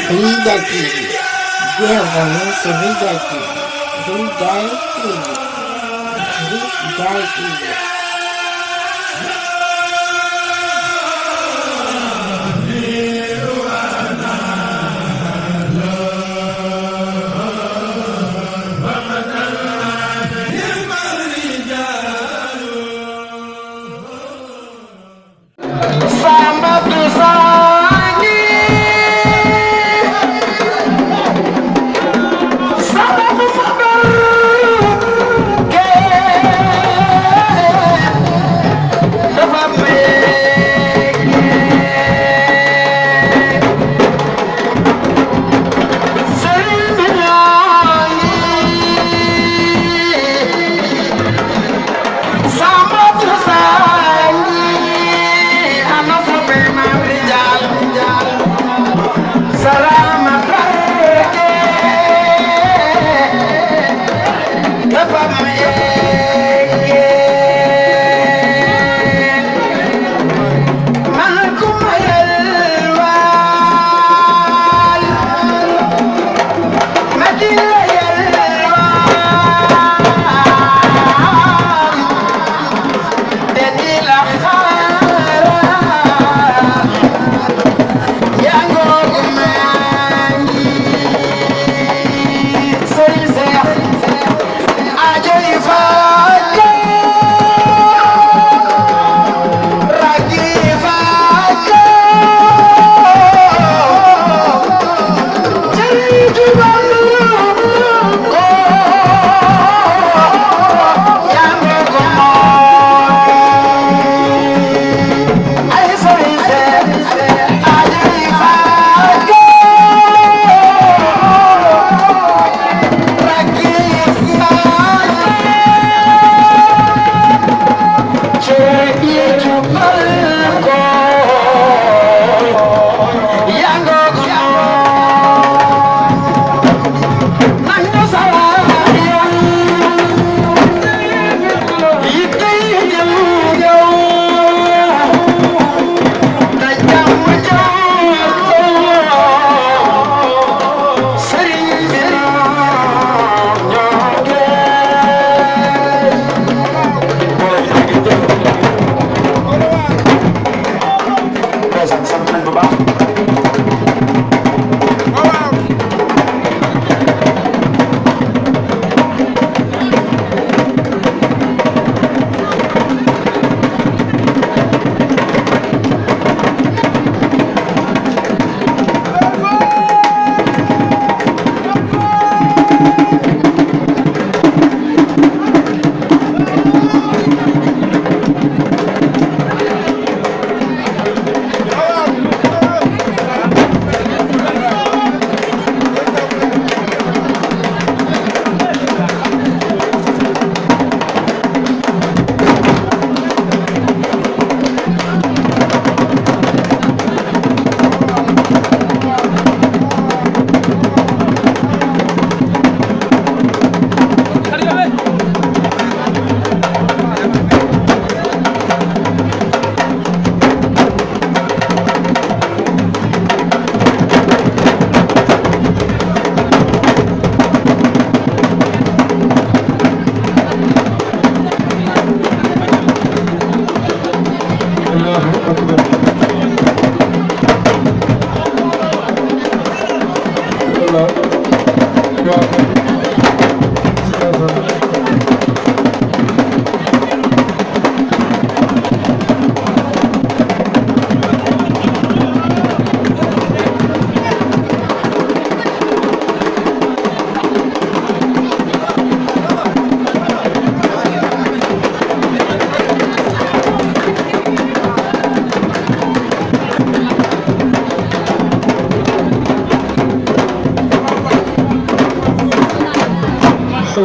Riga TV. Bienvenue sur Riga TV. Riga TV. Riga TV.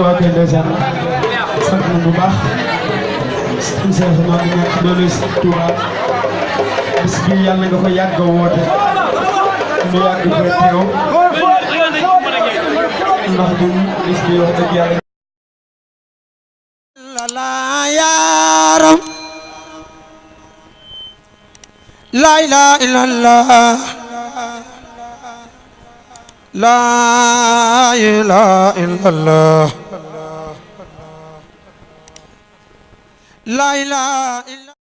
waa kay ndeysaan sant nañu bu baax sëñ Cheikh maa ngi ñaan ci doole Touba bis bi yàlla nga ko yàgg a woote mu yàgg fa teew ndax ñun bis bi wax dëgg yàlla la yaram la ilaha illallah لا إله إلا الله لا إله إلا